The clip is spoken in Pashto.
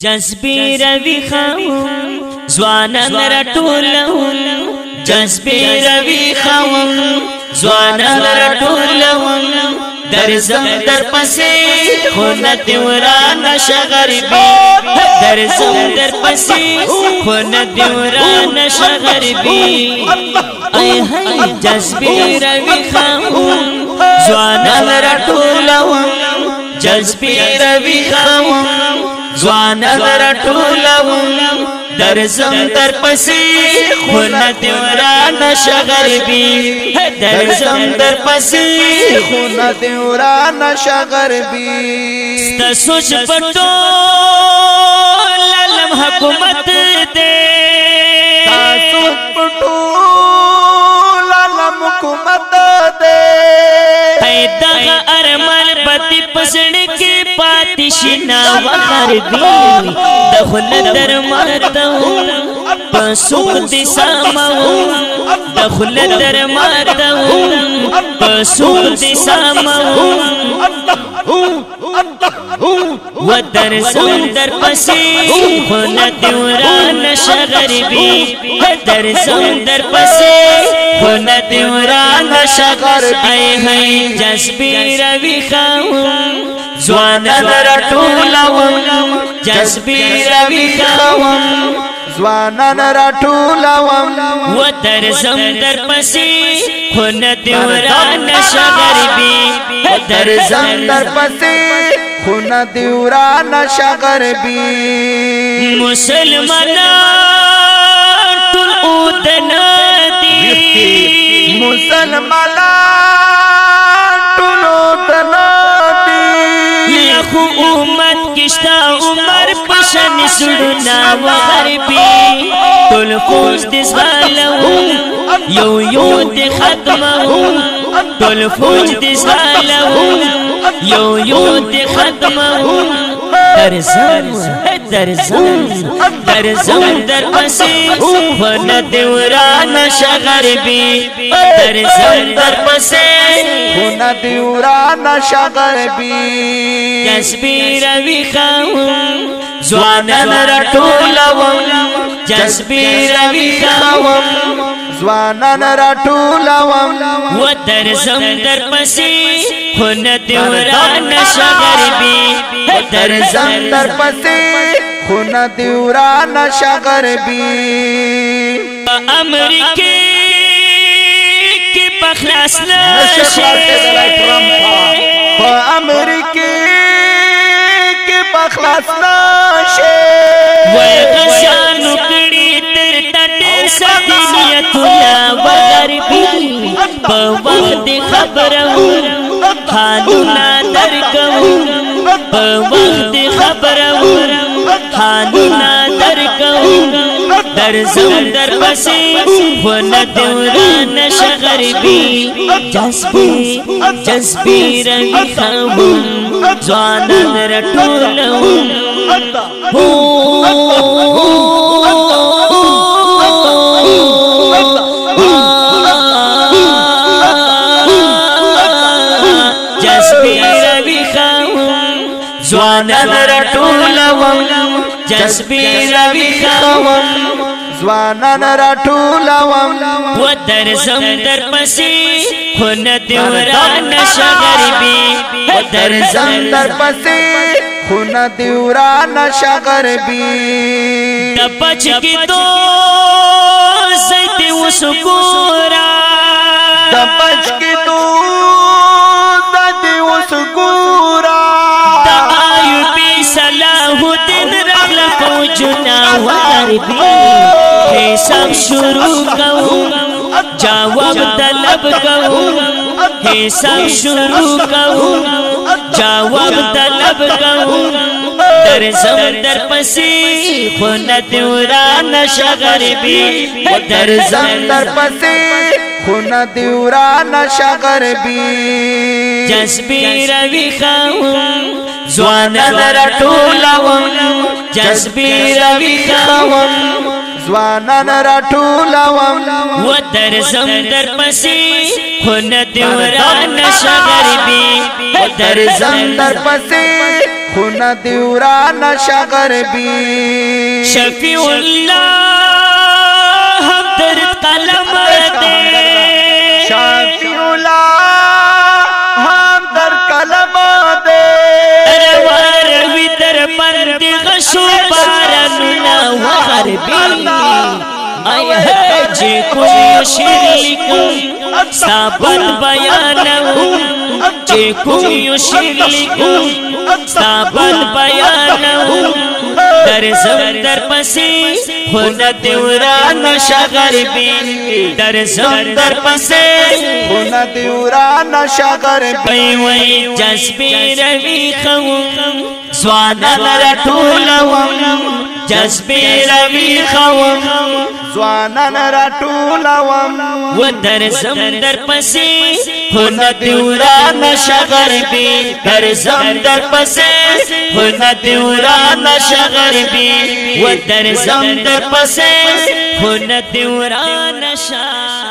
جذبی روی خواهم زوانان را ټولوم جذبی روی خواهم زوانان را ټولوم درځم در پسې خونت وران شغربي درځم در پسې خونت وران شغربي ای هی جذبی روی خواهم زوانان را ټولوم جذبی روی خواهم زوانان را ټولوم درځم در پسې خونت وران شغربي درځم در پسې خونت وران شغربي ستا سوچ پټول علم حکومت دے تاسو پټول علم حکومت دے پیدا ارمان پتی پسړ کې پاتشنا وغربي دخل در ماتو پسوک دي سامو دخل در ماتو پسوک دي سامو ودر سندر پسی خونت وران شغربي در سندر پسی خونت وران شغربي هي جذبی روی خواهم زوانان را ټولوم جذبی روی خواهم زوانان را ټولوم ودرځم در پسې خونت وران شغربي درځم در پسې خونت وران شغربي مسلمانان ټول اودنا دي مسلمانان ټول اودنا دي خو امت کشتا عمر پشن سړنا وغربي ټول فوج دې زغلو یو دې ختمو ټول فوج دې زغلو یو دې ختمو درځم در پسې خونت وران شغربي درځم در پسې خونت وران شغربي جذبی روی خواهم زوانان را ټولوم جذبی روی خواهم زوانان را ټولوم ودرځم در پسې خونت وران شغربي درځم در پسې خونت وران شغربي په امریکې کې پخلاص نشي په امریکې کې پخلاص نشي وای غشانو کړي تر ټټه سدنیتونه وغربي په وخت خبرو حالونه درکو په وخت خبرو حالونه درکو درځم در پسې خونت وران شغربي جذبی روی خواهم زوانان را ټولوم جذبی روی خواهم زوانان را ټولوم جذبی روی خواهم زوانان را ټولوم ودرځم در پسې خونت وران شغربي درځم در پسې خونت وران شغربي د بچ کې دو زيت وسګورا د بچ کې دو زيت وسګورا د ایوبي صلاح الدین رغل فوجنا وغربي حساب شروع کوم جواب طلب کوم حساب شروع کوم جواب طلب کوم درځم در پسې خونت وران شغربي درځم در پسې خونت وران شغربي جذبی روی خواهم زوانان را ټولوم جذبی روی خواهم زوانان را ټولوم ودرځم در پسې خونت وران شغربي درځم در پسې خون دیوران شغربی شفیع اللہ ہم در قلم دے شفیع اللہ ہم در قلم دے روی در بند غشو بارننا وغربی آئی ہے جے کوئی شرکم سابن بیانم جے کوئی شرکم سابن بیانم در زمدر پسی خون دیوران شغربی در زمدر پسی خون دیوران شغربی وی جذبی روی خوم زوانان رٹولوم جذبی روی خوم زوانان راټولوم و در زمدر پسی خون دیوران شغربی در زمدر پسی خون دیوران شغربی و در زمدر پسی خون دیوران شغربی